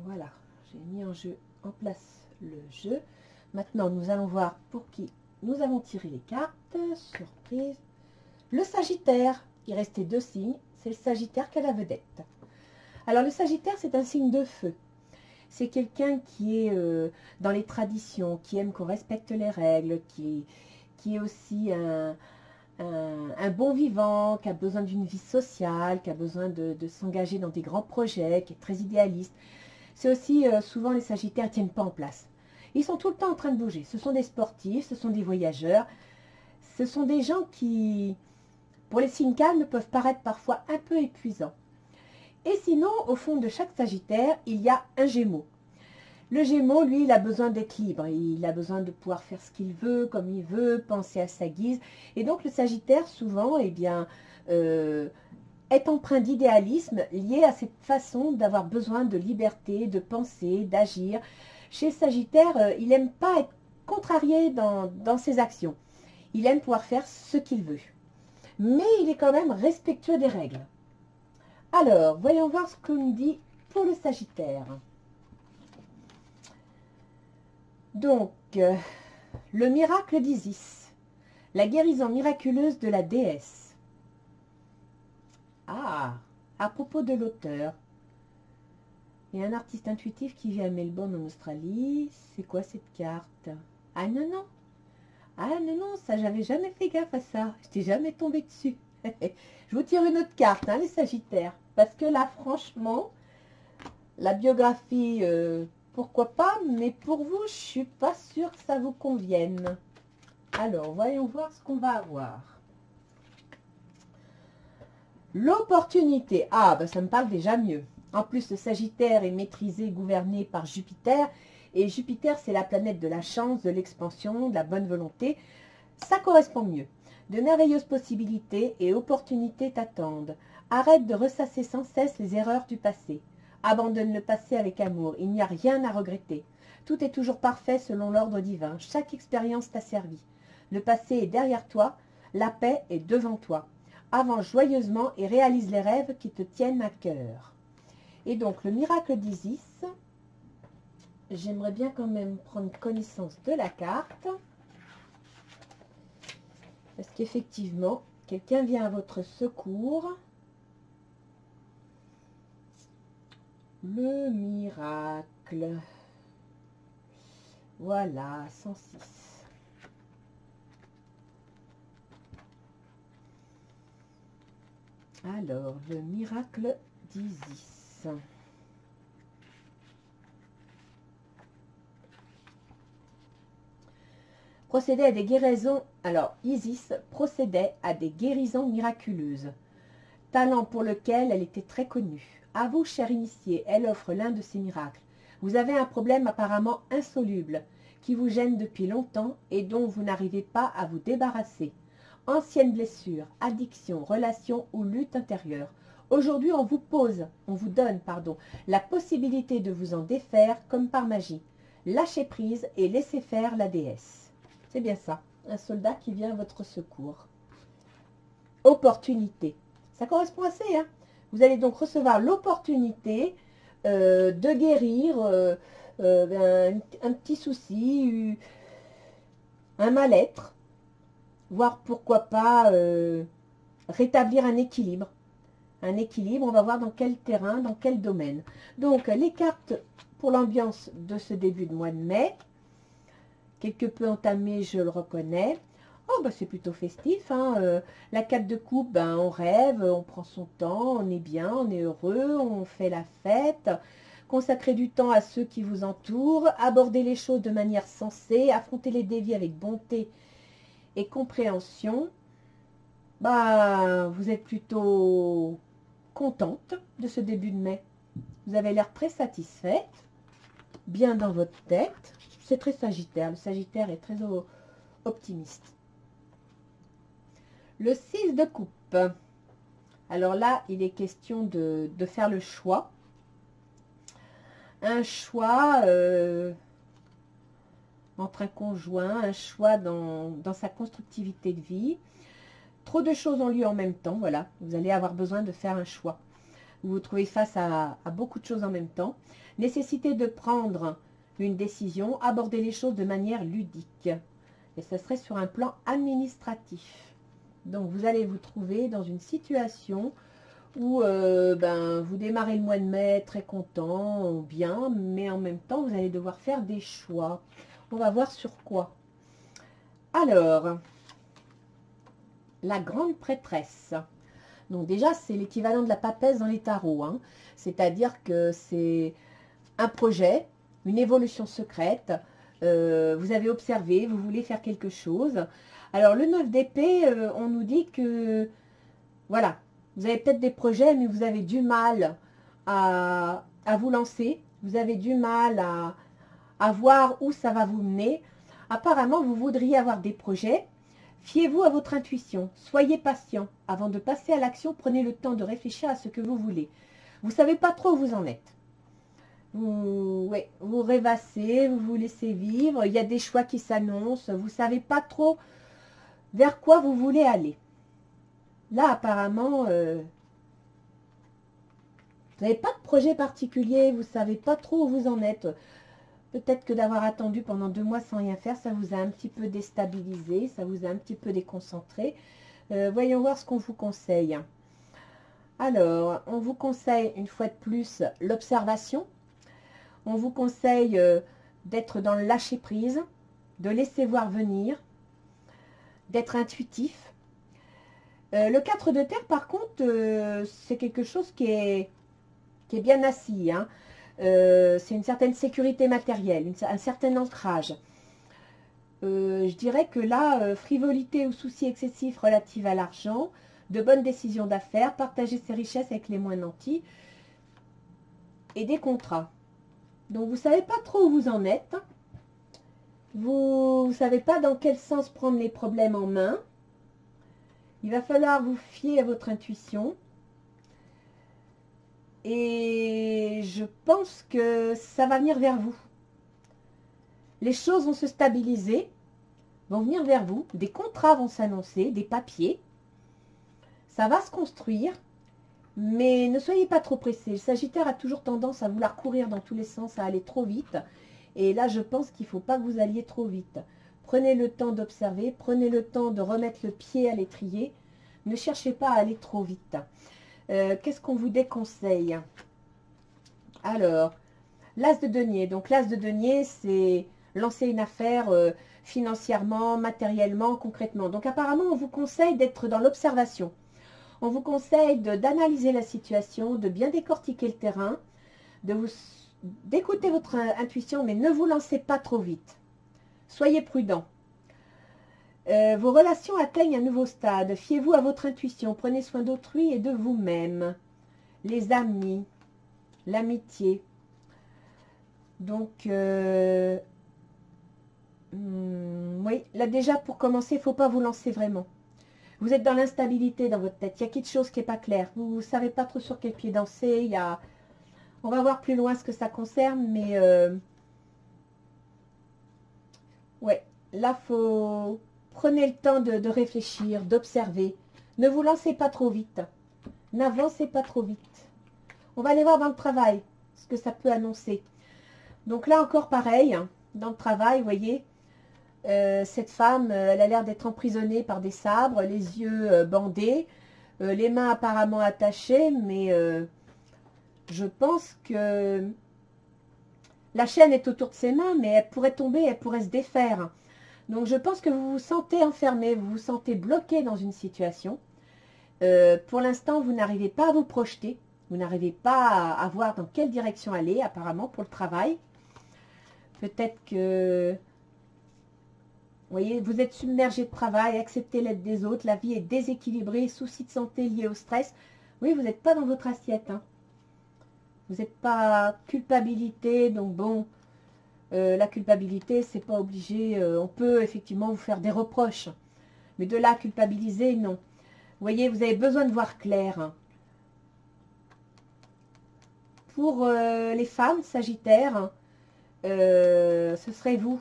Voilà, j'ai mis en place le jeu. Maintenant, nous allons voir pour qui nous avons tiré les cartes. Surprise. Le Sagittaire. Il restait 2 signes. C'est le Sagittaire qui a la vedette. Alors, le Sagittaire, c'est un signe de feu. C'est quelqu'un qui est dans les traditions, qui aime qu'on respecte les règles, qui est aussi un bon vivant, qui a besoin d'une vie sociale, qui a besoin de s'engager dans des grands projets, qui est très idéaliste. C'est aussi souvent les Sagittaires ne tiennent pas en place. Ils sont tout le temps en train de bouger. Ce sont des sportifs, ce sont des voyageurs, ce sont des gens qui, pour les signes calmes, peuvent paraître parfois un peu épuisants. Et sinon, au fond de chaque Sagittaire, il y a un Gémeaux. Le Gémeaux, lui, il a besoin d'être libre. Il a besoin de pouvoir faire ce qu'il veut, comme il veut, penser à sa guise. Et donc, le Sagittaire, souvent, eh bien, est empreint d'idéalisme lié à cette façon d'avoir besoin de liberté, de penser, d'agir. Chez Sagittaire, il n'aime pas être contrarié dans ses actions. Il aime pouvoir faire ce qu'il veut. Mais il est quand même respectueux des règles. Alors, voyons voir ce qu'on dit pour le Sagittaire. Donc, le miracle d'Isis, la guérison miraculeuse de la déesse. Ah, à propos de l'auteur, il y a un artiste intuitif qui vit à Melbourne en Australie. C'est quoi cette carte? Ah non, non. Ah non, non, ça, j'avais jamais fait gaffe à ça. Je n'étais jamais tombée dessus. Je vous tire une autre carte, hein, les Sagittaires. Parce que là, franchement, la biographie, pourquoi pas, mais pour vous, je suis pas sûre que ça vous convienne. Alors, voyons voir ce qu'on va avoir. L'opportunité. Ah, ben ça me parle déjà mieux. En plus, le Sagittaire est maîtrisé, gouverné par Jupiter. Et Jupiter, c'est la planète de la chance, de l'expansion, de la bonne volonté. Ça correspond mieux. De merveilleuses possibilités et opportunités t'attendent. Arrête de ressasser sans cesse les erreurs du passé. Abandonne le passé avec amour. Il n'y a rien à regretter. Tout est toujours parfait selon l'ordre divin. Chaque expérience t'a servi. Le passé est derrière toi. La paix est devant toi. Avance joyeusement et réalise les rêves qui te tiennent à cœur. Et donc, le miracle d'Isis, j'aimerais bien quand même prendre connaissance de la carte. Parce qu'effectivement, quelqu'un vient à votre secours. Le miracle. Voilà, 106. Alors, le miracle d'Isis. Procédait à des guérisons. Alors, Isis procédait à des guérisons miraculeuses, talent pour lequel elle était très connue. À vous, cher initié, elle offre l'un de ces miracles. Vous avez un problème apparemment insoluble, qui vous gêne depuis longtemps et dont vous n'arrivez pas à vous débarrasser. Ancienne blessure, addiction, relation ou lutte intérieure. Aujourd'hui, on vous donne, la possibilité de vous en défaire comme par magie. Lâchez prise et laissez faire la déesse. C'est bien ça, un soldat qui vient à votre secours. Opportunité. Ça correspond assez, hein. Vous allez donc recevoir l'opportunité de guérir un petit souci, un mal-être, voire pourquoi pas rétablir un équilibre. Un équilibre, on va voir dans quel terrain, dans quel domaine. Donc, les cartes pour l'ambiance de ce début de mois de mai, quelque peu entamé, je le reconnais. Oh, bah c'est plutôt festif, hein. La 4 de coupe, ben, on rêve, on prend son temps, on est bien, on est heureux, on fait la fête. Consacrez du temps à ceux qui vous entourent, abordez les choses de manière sensée, affrontez les défis avec bonté et compréhension. Bah, vous êtes plutôt contente de ce début de mai. Vous avez l'air très satisfaite, bien dans votre tête. C'est très Sagittaire. Le Sagittaire est très optimiste. Le 6 de coupe. Alors là, il est question de faire le choix. Un choix entre un conjoint, un choix dans sa constructivité de vie. Trop de choses ont lieu en même temps, voilà. Vous allez avoir besoin de faire un choix. Vous vous trouvez face à beaucoup de choses en même temps. Nécessité de prendre une décision, aborder les choses de manière ludique. Et ce serait sur un plan administratif. Donc, vous allez vous trouver dans une situation où vous démarrez le mois de mai très content, bien, mais en même temps, vous allez devoir faire des choix. On va voir sur quoi. Alors, la grande prêtresse. Donc déjà, c'est l'équivalent de la papesse dans les tarots. Hein. C'est-à-dire que c'est un projet, une évolution secrète. Vous avez observé, vous voulez faire quelque chose. Alors, le 9 d'épée, on nous dit que, voilà, vous avez peut-être des projets, mais vous avez du mal à vous lancer. Vous avez du mal à voir où ça va vous mener. Apparemment, vous voudriez avoir des projets. Fiez-vous à votre intuition. Soyez patient. Avant de passer à l'action, prenez le temps de réfléchir à ce que vous voulez. Vous ne savez pas trop où vous en êtes. Vous rêvassez, vous vous laissez vivre. Il y a des choix qui s'annoncent. Vous ne savez pas trop vers quoi vous voulez aller. Là, apparemment, vous n'avez pas de projet particulier. Vous ne savez pas trop où vous en êtes. Peut-être que d'avoir attendu pendant 2 mois sans rien faire, ça vous a un petit peu déstabilisé, ça vous a un petit peu déconcentré. Voyons voir ce qu'on vous conseille. Alors, on vous conseille une fois de plus l'observation. On vous conseille d'être dans le lâcher-prise, de laisser voir venir, d'être intuitif. Le 4 de terre, par contre, c'est quelque chose qui est bien assis, hein. C'est une certaine sécurité matérielle, un certain ancrage. Je dirais que là, frivolité ou soucis excessifs relatifs à l'argent, de bonnes décisions d'affaires, partager ses richesses avec les moins nantis et des contrats. Donc, vous ne savez pas trop où vous en êtes. Vous ne savez pas dans quel sens prendre les problèmes en main. Il va falloir vous fier à votre intuition. Et je pense que ça va venir vers vous. Les choses vont se stabiliser, vont venir vers vous. Des contrats vont s'annoncer, des papiers. Ça va se construire, mais ne soyez pas trop pressés. Le Sagittaire a toujours tendance à vouloir courir dans tous les sens, à aller trop vite. Et là, je pense qu'il ne faut pas que vous alliez trop vite. Prenez le temps d'observer, prenez le temps de remettre le pied à l'étrier. Ne cherchez pas à aller trop vite. Qu'est-ce qu'on vous déconseille? Alors, l'as de denier. Donc, l'as de denier, c'est lancer une affaire financièrement, matériellement, concrètement. Donc, apparemment, on vous conseille d'être dans l'observation. On vous conseille d'analyser la situation, de bien décortiquer le terrain, d'écouter votre intuition, mais ne vous lancez pas trop vite. Soyez prudent. Vos relations atteignent un nouveau stade. Fiez-vous à votre intuition. Prenez soin d'autrui et de vous-même. Les amis, l'amitié. Donc, oui, là déjà pour commencer, il ne faut pas vous lancer vraiment. Vous êtes dans l'instabilité dans votre tête. Il y a quelque chose qui n'est pas clair. Vous ne savez pas trop sur quel pied danser. On va voir plus loin ce que ça concerne, mais ouais, là, prenez le temps de réfléchir, d'observer. Ne vous lancez pas trop vite. N'avancez pas trop vite. On va aller voir dans le travail ce que ça peut annoncer. Donc là encore pareil, hein, dans le travail, vous voyez, cette femme, elle a l'air d'être emprisonnée par des sabres, les yeux bandés, les mains apparemment attachées, mais je pense que la chaîne est autour de ses mains, mais elle pourrait tomber, elle pourrait se défaire. Donc je pense que vous vous sentez enfermé, vous vous sentez bloqué dans une situation. Pour l'instant, vous n'arrivez pas à vous projeter, vous n'arrivez pas à voir dans quelle direction aller, apparemment, pour le travail. Peut-être que, vous voyez, vous êtes submergé de travail, acceptez l'aide des autres, la vie est déséquilibrée, soucis de santé liés au stress. Oui, vous n'êtes pas dans votre assiette, hein. Vous n'êtes pas culpabilité, donc bon, la culpabilité, c'est pas obligé, on peut effectivement vous faire des reproches, mais de là à culpabiliser, non. Vous voyez, vous avez besoin de voir clair, hein. Pour les femmes sagittaires, hein, ce serait vous.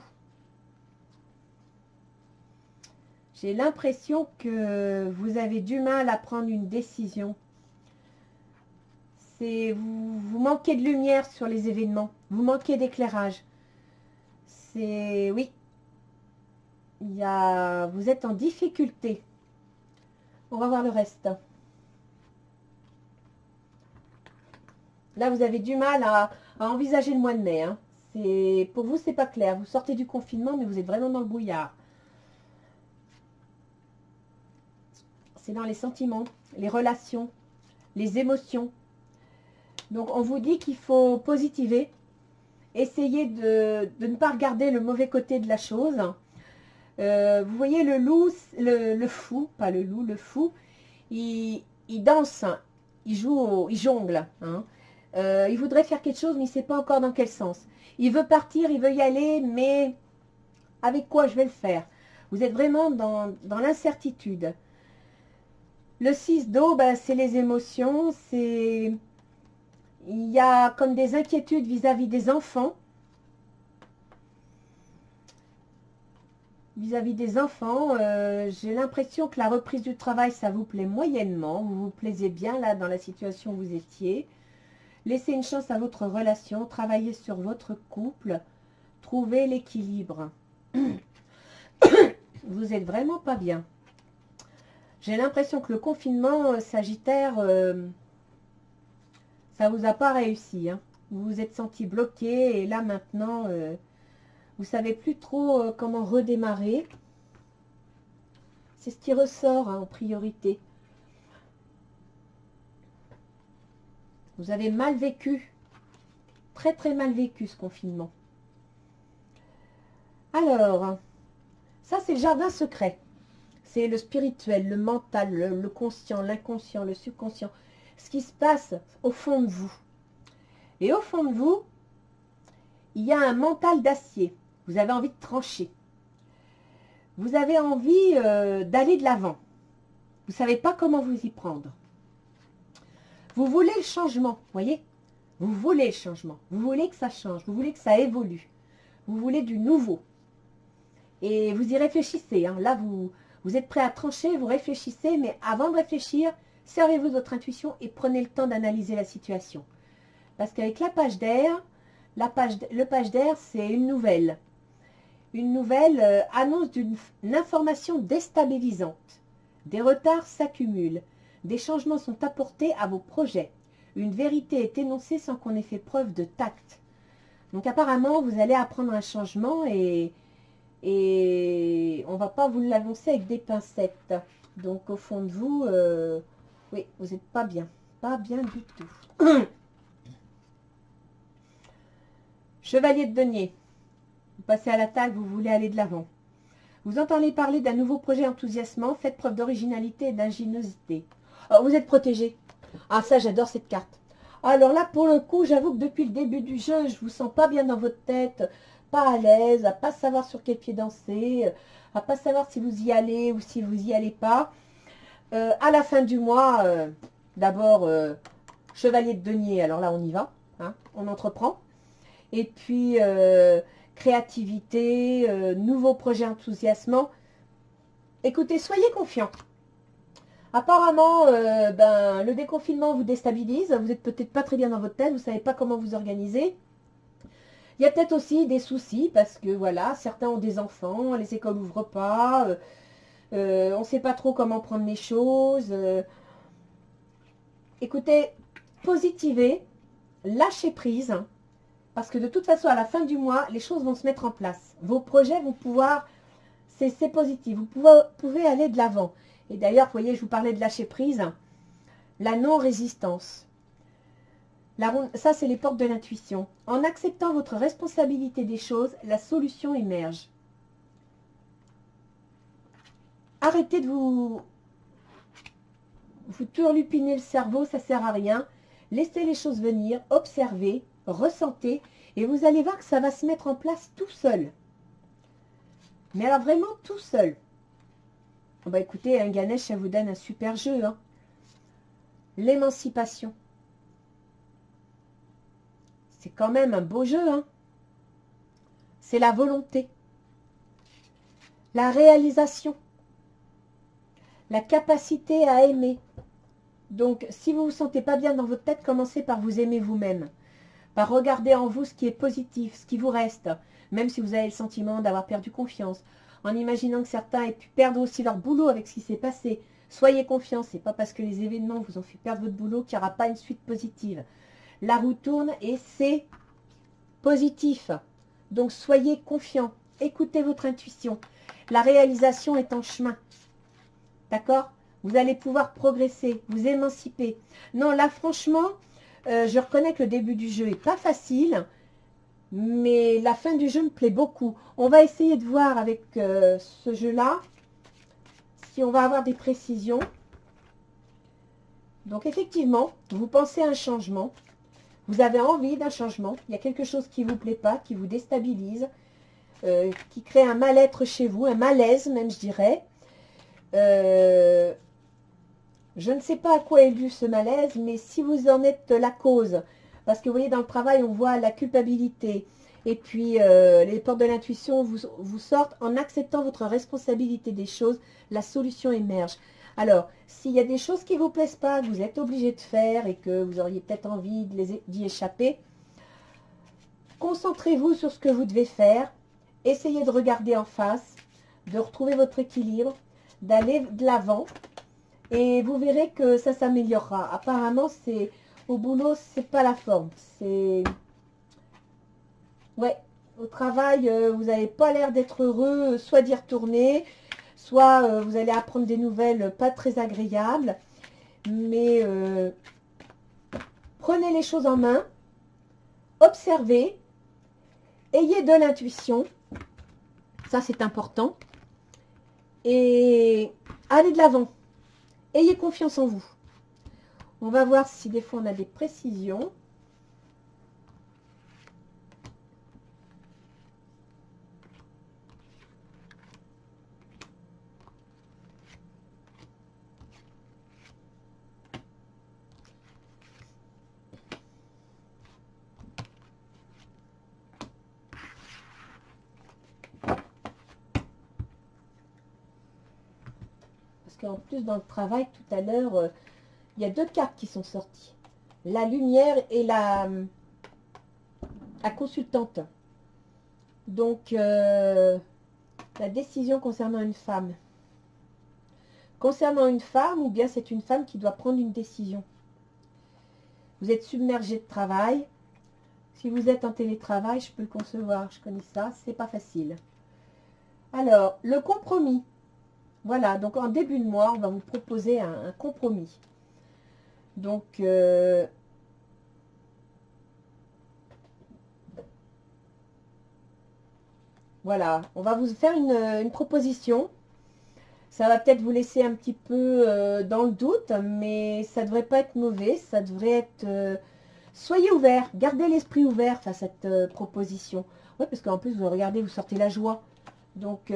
J'ai l'impression que vous avez du mal à prendre une décision. vous manquez de lumière sur les événements. Vous manquez d'éclairage. Oui. Vous êtes en difficulté. On va voir le reste. Là, vous avez du mal à envisager le mois de mai. Hein. Pour vous, c'est pas clair. Vous sortez du confinement, mais vous êtes vraiment dans le brouillard. C'est dans les sentiments, les relations, les émotions. Donc, on vous dit qu'il faut positiver. Essayez de ne pas regarder le mauvais côté de la chose. Vous voyez le loup, le fou, pas le loup, le fou, il danse, il joue, il jongle. Hein. Il voudrait faire quelque chose, mais il ne sait pas encore dans quel sens. Il veut partir, il veut y aller, mais avec quoi je vais le faire? Vous êtes vraiment dans l'incertitude. Le 6 d'eau, ben, c'est les émotions, il y a comme des inquiétudes vis-à-vis des enfants. Vis-à-vis des enfants, j'ai l'impression que la reprise du travail, ça vous plaît moyennement. Vous vous plaisez bien là dans la situation où vous étiez. Laissez une chance à votre relation, travaillez sur votre couple, trouvez l'équilibre. Vous êtes vraiment pas bien. J'ai l'impression que le confinement, Sagittaire, ça vous a pas réussi. Hein. Vous vous êtes senti bloqué et là maintenant, vous savez plus trop comment redémarrer. C'est ce qui ressort hein, en priorité. Vous avez mal vécu, très très mal vécu ce confinement. Alors, ça c'est le jardin secret. C'est le spirituel, le mental, le conscient, l'inconscient, le subconscient. Ce qui se passe au fond de vous. Et au fond de vous, il y a un mental d'acier. Vous avez envie de trancher. Vous avez envie d'aller de l'avant. Vous ne savez pas comment vous y prendre. Vous voulez le changement, voyez? Vous voulez le changement. Vous voulez que ça change. Vous voulez que ça évolue. Vous voulez du nouveau. Et vous y réfléchissez. Hein. Là, vous êtes prêt à trancher, vous réfléchissez. Mais avant de réfléchir, servez-vous de votre intuition et prenez le temps d'analyser la situation. Parce qu'avec la page d'air, le page d'air, c'est une nouvelle. Une nouvelle annonce d'une information déstabilisante. Des retards s'accumulent. Des changements sont apportés à vos projets. Une vérité est énoncée sans qu'on ait fait preuve de tact. Donc apparemment, vous allez apprendre un changement et on ne va pas vous l'annoncer avec des pincettes. Donc au fond de vous, oui, vous n'êtes pas bien. Pas bien du tout. Chevalier de denier. Vous passez à l'attaque, vous voulez aller de l'avant. Vous entendez parler d'un nouveau projet enthousiasmant, faites preuve d'originalité et d'ingéniosité. Oh, vous êtes protégé. Ah ça, j'adore cette carte. Alors là, pour le coup, j'avoue que depuis le début du jeu, je vous sens pas bien dans votre tête, pas à l'aise, à pas savoir sur quel pied danser, à pas savoir si vous y allez ou si vous y allez pas. À la fin du mois, d'abord, chevalier de denier, alors là, on y va, hein, on entreprend. Et puis, créativité, nouveau projet enthousiasmant. Écoutez, soyez confiants. Apparemment, le déconfinement vous déstabilise. Vous n'êtes peut-être pas très bien dans votre tête. Vous ne savez pas comment vous organiser. Il y a peut-être aussi des soucis parce que, voilà, certains ont des enfants. Les écoles n'ouvrent pas. On ne sait pas trop comment prendre les choses. Écoutez, positivez. Lâchez prise. Parce que de toute façon, à la fin du mois, les choses vont se mettre en place. Vos projets vont pouvoir... C'est positif. Vous pouvez aller de l'avant. Et d'ailleurs, vous voyez, je vous parlais de lâcher prise. La non-résistance. Ça, c'est les portes de l'intuition. En acceptant votre responsabilité des choses, la solution émerge. Arrêtez de vous turlupiner le cerveau, ça ne sert à rien. Laissez les choses venir, observez, ressentez, et vous allez voir que ça va se mettre en place tout seul. Mais alors vraiment tout seul. Bah écoutez, un Ganesh, ça vous donne un super jeu. Hein. L'émancipation. C'est quand même un beau jeu. Hein. C'est la volonté. La réalisation. La capacité à aimer. Donc, si vous ne vous sentez pas bien dans votre tête, commencez par vous aimer vous-même. Par regarder en vous ce qui est positif, ce qui vous reste, même si vous avez le sentiment d'avoir perdu confiance, en imaginant que certains aient pu perdre aussi leur boulot avec ce qui s'est passé. Soyez confiants, c'est pas parce que les événements vous ont fait perdre votre boulot qu'il n'y aura pas une suite positive. La roue tourne et c'est positif. Donc soyez confiants, écoutez votre intuition. La réalisation est en chemin. D'accord? Vous allez pouvoir progresser, vous émanciper. Non, là franchement, je reconnais que le début du jeu n'est pas facile, mais la fin du jeu me plaît beaucoup. On va essayer de voir avec ce jeu-là si on va avoir des précisions. Donc effectivement, vous pensez à un changement. Vous avez envie d'un changement. Il y a quelque chose qui ne vous plaît pas, qui vous déstabilise, qui crée un mal-être chez vous, un malaise même, je dirais. Je ne sais pas à quoi est dû ce malaise, mais si vous en êtes la cause, parce que vous voyez, dans le travail, on voit la culpabilité, et puis les portes de l'intuition vous sortent. En acceptant votre responsabilité des choses, la solution émerge. Alors, s'il y a des choses qui ne vous plaisent pas, que vous êtes obligé de faire, et que vous auriez peut-être envie d'y échapper, concentrez-vous sur ce que vous devez faire, essayez de regarder en face, de retrouver votre équilibre, d'aller de l'avant, et vous verrez que ça s'améliorera. Apparemment, c'est au boulot, c'est pas la forme. C'est... Ouais, au travail, vous n'avez pas l'air d'être heureux, soit d'y retourner, soit vous allez apprendre des nouvelles pas très agréables. Mais prenez les choses en main, observez, ayez de l'intuition, ça c'est important, et allez de l'avant. Ayez confiance en vous. On va voir si des fois on a des précisions. En plus, dans le travail, tout à l'heure, il y a deux cartes qui sont sorties. La lumière et la consultante. Donc, la décision concernant une femme. Concernant une femme, ou bien c'est une femme qui doit prendre une décision. Vous êtes submergé de travail. Si vous êtes en télétravail, je peux le concevoir. Je connais ça, c'est pas facile. Alors, le compromis. Voilà, donc en début de mois, on va vous proposer un compromis. Donc, voilà, on va vous faire une proposition. Ça va peut-être vous laisser un petit peu dans le doute, mais ça ne devrait pas être mauvais. Ça devrait être... soyez ouverts, gardez l'esprit ouvert face à cette proposition. Oui, parce qu'en plus, vous regardez, vous sortez la joie. Donc...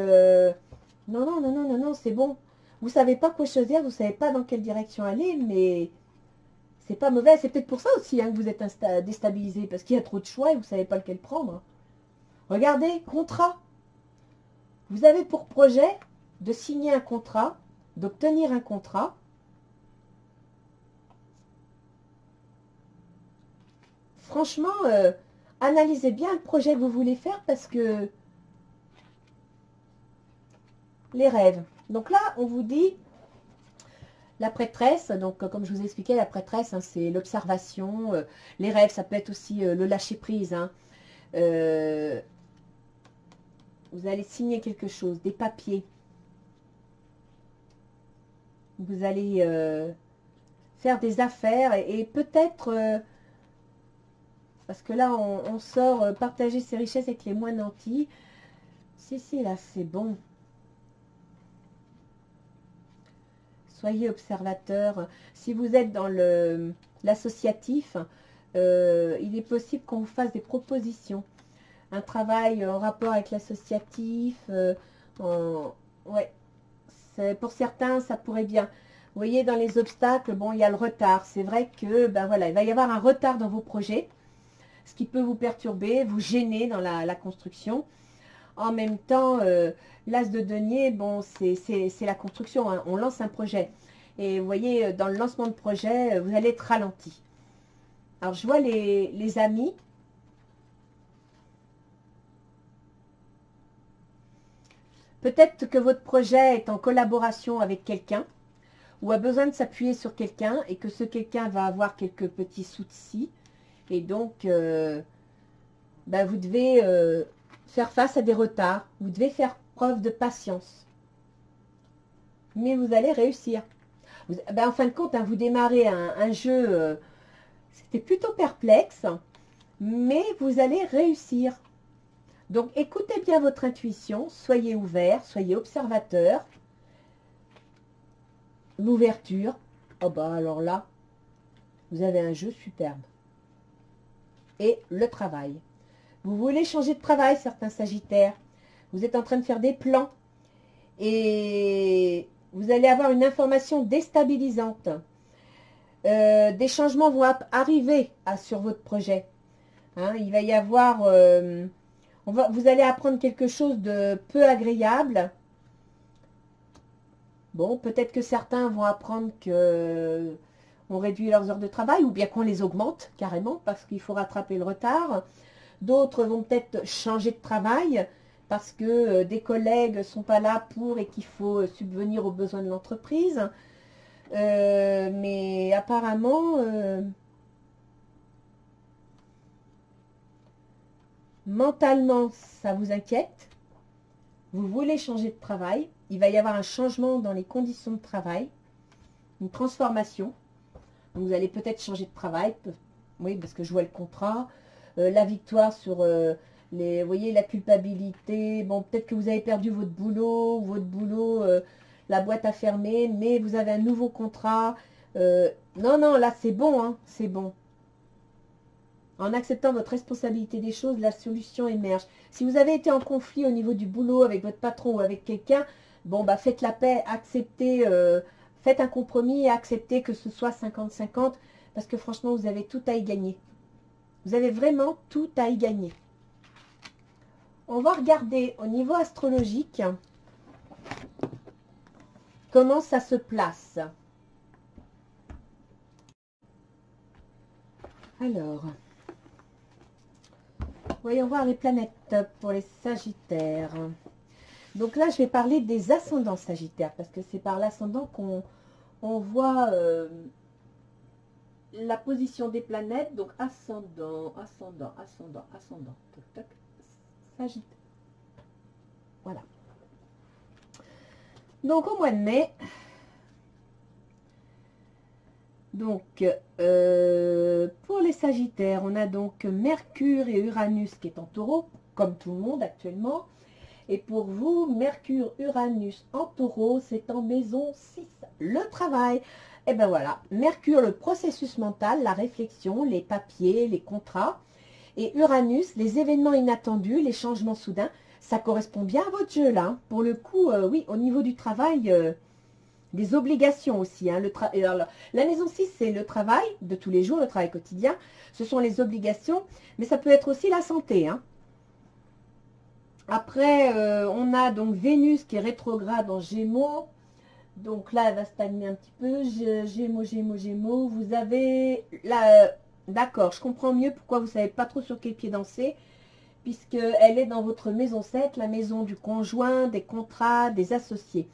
non, non, non, non, non, non, c'est bon. Vous savez pas quoi choisir, vous savez pas dans quelle direction aller, mais c'est pas mauvais. C'est peut-être pour ça aussi hein, que vous êtes déstabilisé, parce qu'il y a trop de choix et vous savez pas lequel prendre. Regardez, contrat. Vous avez pour projet de signer un contrat, d'obtenir un contrat. Franchement, analysez bien le projet que vous voulez faire, parce que les rêves. Donc là, on vous dit la prêtresse. Donc, comme je vous ai expliqué, la prêtresse, hein, c'est l'observation. Les rêves, ça peut être aussi le lâcher-prise. Hein. Vous allez signer quelque chose, des papiers. Vous allez faire des affaires et peut-être... parce que là, on sort partager ses richesses avec les moins nantis. Si, là, c'est bon. Soyez observateur. Si vous êtes dans l'associatif, il est possible qu'on vous fasse des propositions. Un travail en rapport avec l'associatif. Ouais. Pour certains, ça pourrait bien. Vous voyez, dans les obstacles, bon, il y a le retard. C'est vrai que, ben voilà, il va y avoir un retard dans vos projets, ce qui peut vous perturber, vous gêner dans la construction. En même temps, l'as de denier, bon, c'est la construction, hein. On lance un projet. Et vous voyez, dans le lancement de projet, vous allez être ralenti. Alors, je vois les amis. Peut-être que votre projet est en collaboration avec quelqu'un ou a besoin de s'appuyer sur quelqu'un et que ce quelqu'un va avoir quelques petits soucis. Et donc, vous devez faire face à des retards. Vous devez faire preuve de patience. Mais vous allez réussir. En fin de compte, vous démarrez un jeu, c'était plutôt perplexe, mais vous allez réussir. Donc, écoutez bien votre intuition, soyez ouvert, soyez observateur. L'ouverture, alors là, vous avez un jeu superbe. Et le travail. Vous voulez changer de travail, certains Sagittaires. Vous êtes en train de faire des plans. Et vous allez avoir une information déstabilisante. Des changements vont arriver sur votre projet. Il va y avoir... vous allez apprendre quelque chose de peu agréable. Bon, peut-être que certains vont apprendre qu'on réduit leurs heures de travail ou bien qu'on les augmente carrément parce qu'il faut rattraper le retard. D'autres vont peut-être changer de travail parce que des collègues ne sont pas là pour et qu'il faut subvenir aux besoins de l'entreprise. Mais apparemment, mentalement, ça vous inquiète. Vous voulez changer de travail. Il va y avoir un changement dans les conditions de travail, une transformation. Donc, vous allez peut-être changer de travail. Oui, parce que je vois le contrat. La victoire sur vous voyez, la culpabilité. Bon, peut-être que vous avez perdu votre boulot. La boîte a fermé, mais vous avez un nouveau contrat. Non, là, c'est bon, hein, c'est bon. En acceptant votre responsabilité des choses, la solution émerge. Si vous avez été en conflit au niveau du boulot avec votre patron ou avec quelqu'un, faites la paix, acceptez, faites un compromis et acceptez que ce soit 50-50 parce que franchement, vous avez tout à y gagner. Vous avez vraiment tout à y gagner. On va regarder au niveau astrologique comment ça se place. Alors, voyons voir les planètes pour les Sagittaires. Donc là, je vais parler des ascendants Sagittaires parce que c'est par l'ascendant qu'on voit la position des planètes. Donc ascendant. Toc, toc, Sagittaire. Voilà. Donc au mois de mai, donc pour les Sagittaires, on a donc Mercure et Uranus qui est en Taureau, comme tout le monde actuellement. Et pour vous, Mercure, Uranus en Taureau, c'est en maison 6, le travail. Et ben voilà, Mercure, le processus mental, la réflexion, les papiers, les contrats. Et Uranus, les événements inattendus, les changements soudains. Ça correspond bien à votre jeu là. Pour le coup, oui, au niveau du travail, des obligations aussi. Alors, la maison 6, c'est le travail de tous les jours, le travail quotidien. Ce sont les obligations, mais ça peut être aussi la santé. Après, on a donc Vénus qui est rétrograde en Gémeaux. Donc là, elle va stagner un petit peu. Gémeaux. Vous avez... là, d'accord, je comprends mieux pourquoi vous ne savez pas trop sur quel pied danser. Puisqu'elle est dans votre maison 7, la maison du conjoint, des contrats, des associés.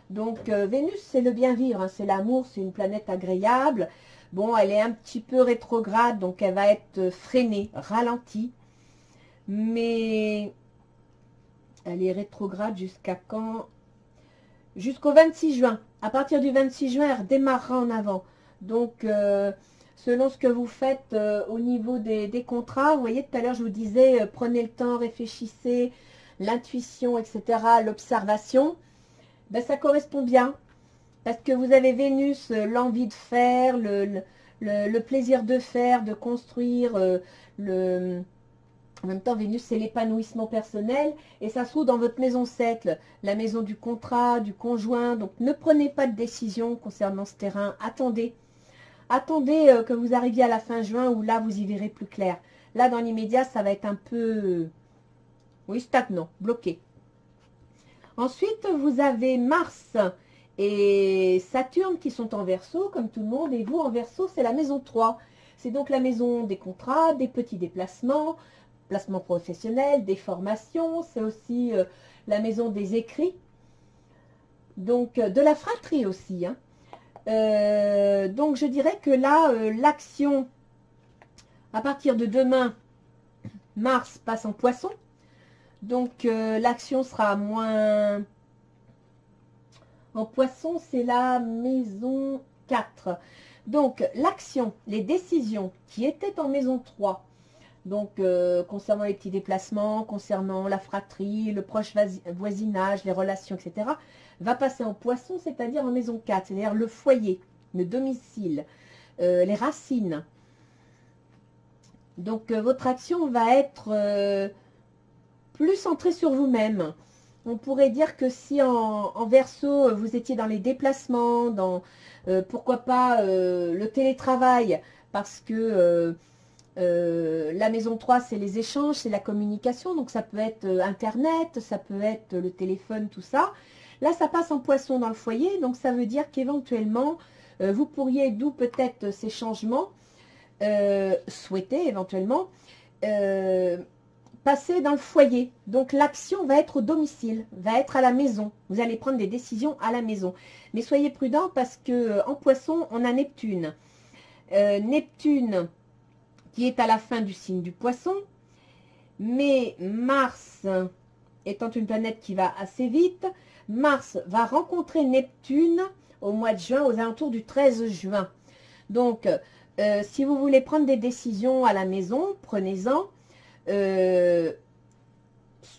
Donc, Vénus, c'est le bien vivre, c'est l'amour, c'est une planète agréable. Bon, elle est un petit peu rétrograde, donc elle va être freinée, ralentie. Mais elle est rétrograde jusqu'à quand? Jusqu'au 26 juin. À partir du 26 juin, elle redémarrera en avant. Donc, selon ce que vous faites au niveau des contrats, vous voyez, tout à l'heure, je vous disais, prenez le temps, réfléchissez, l'intuition, etc., l'observation. Ça correspond bien. Parce que vous avez Vénus, l'envie de faire, le plaisir de faire, de construire, en même temps, Vénus, c'est l'épanouissement personnel et ça se trouve dans votre maison 7, la maison du contrat, du conjoint. Donc, ne prenez pas de décision concernant ce terrain. Attendez. Attendez que vous arriviez à la fin juin où là, vous y verrez plus clair. Là, dans l'immédiat, ça va être un peu, oui, stagnant, bloqué. Ensuite, vous avez Mars et Saturne qui sont en Verseau, comme tout le monde, et vous en Verseau, c'est la maison 3. C'est donc la maison des contrats, des petits déplacements, placements professionnels, des formations, c'est aussi la maison des écrits, donc de la fratrie aussi. Hein. Donc je dirais que là, l'action, à partir de demain, Mars passe en Poisson, donc l'action sera moins... En Poisson, c'est la maison 4. Donc, l'action, les décisions qui étaient en maison 3, donc concernant les petits déplacements, concernant la fratrie, le proche voisinage, les relations, etc., va passer en Poisson, c'est-à-dire en maison 4, c'est-à-dire le foyer, le domicile, les racines. Donc, votre action va être plus centrée sur vous-même. On pourrait dire que si en Verseau, vous étiez dans les déplacements, dans pourquoi pas le télétravail, parce que la maison 3, c'est les échanges, c'est la communication, donc ça peut être Internet, ça peut être le téléphone, tout ça. Là, ça passe en Poisson dans le foyer, donc ça veut dire qu'éventuellement, vous pourriez, d'où peut-être ces changements, souhaités éventuellement, passer dans le foyer. Donc l'action va être au domicile, va être à la maison. Vous allez prendre des décisions à la maison. Mais soyez prudents parce que en Poisson, on a Neptune. Neptune qui est à la fin du signe du Poisson. Mais Mars étant une planète qui va assez vite, Mars va rencontrer Neptune au mois de juin, aux alentours du 13 juin. Donc, si vous voulez prendre des décisions à la maison, prenez-en.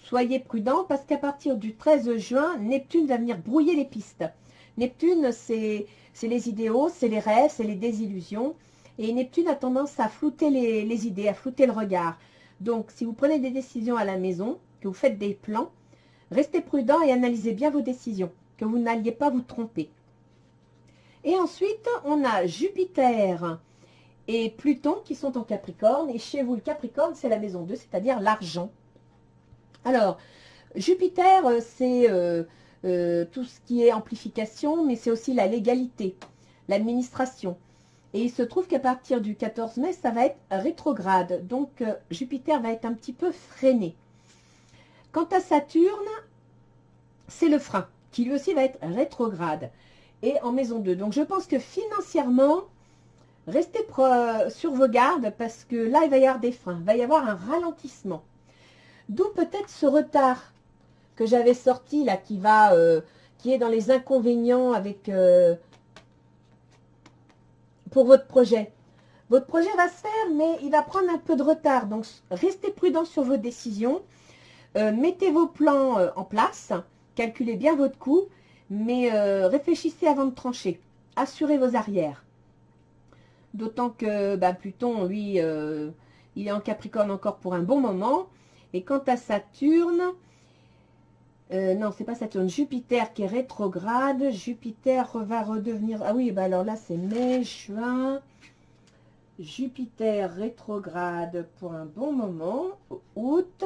Soyez prudents parce qu'à partir du 13 juin, Neptune va venir brouiller les pistes. Neptune, c'est les idéaux, c'est les rêves, c'est les désillusions. Et Neptune a tendance à flouter les idées, à flouter le regard. Donc, si vous prenez des décisions à la maison, que vous faites des plans, restez prudents et analysez bien vos décisions, que vous n'alliez pas vous tromper. Et ensuite, on a Jupiter et Pluton qui sont en Capricorne. Et chez vous, le Capricorne, c'est la maison 2, c'est-à-dire l'argent. Alors, Jupiter, c'est tout ce qui est amplification, mais c'est aussi la légalité, l'administration. Et il se trouve qu'à partir du 14 mai, ça va être rétrograde. Donc, Jupiter va être un petit peu freiné. Quant à Saturne, c'est le frein, qui lui aussi va être rétrograde. Et en maison 2. Donc, je pense que financièrement, restez sur vos gardes parce que là, il va y avoir des freins. Il va y avoir un ralentissement. D'où peut-être ce retard que j'avais sorti là, qui est dans les inconvénients avec pour votre projet. Votre projet va se faire, mais il va prendre un peu de retard. Donc, restez prudent sur vos décisions. Mettez vos plans en place. Calculez bien votre coût, mais réfléchissez avant de trancher. Assurez vos arrières. D'autant que Pluton, lui, il est en Capricorne encore pour un bon moment. Et quant à Saturne, non, c'est pas Saturne, Jupiter qui est rétrograde. Jupiter va redevenir... Ah oui, alors là, c'est mai, juin. Jupiter rétrograde pour un bon moment, août.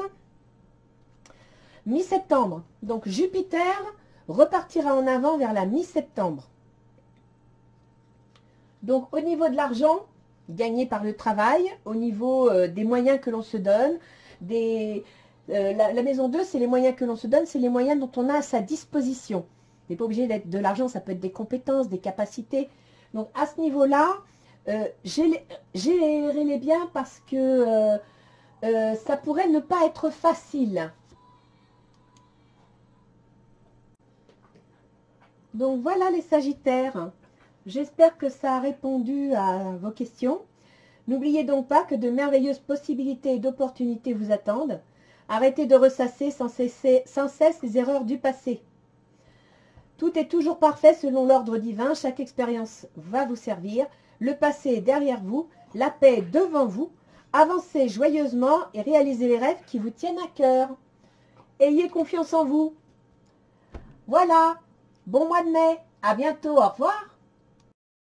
Mi-septembre. Donc, Jupiter repartira en avant vers la mi-septembre. Donc, au niveau de l'argent, gagné par le travail, au niveau des moyens que l'on se donne, la maison 2, c'est les moyens que l'on se donne, c'est les moyens dont on a à sa disposition. Il n'est pas obligé d'être de l'argent, ça peut être des compétences, des capacités. Donc, à ce niveau-là, gérez-les bien parce que ça pourrait ne pas être facile. Donc, voilà les Sagittaires. J'espère que ça a répondu à vos questions. N'oubliez donc pas que de merveilleuses possibilités et d'opportunités vous attendent. Arrêtez de ressasser sans cesse les erreurs du passé. Tout est toujours parfait selon l'ordre divin. Chaque expérience va vous servir. Le passé est derrière vous. La paix est devant vous. Avancez joyeusement et réalisez les rêves qui vous tiennent à cœur. Ayez confiance en vous. Voilà. Bon mois de mai. À bientôt. Au revoir.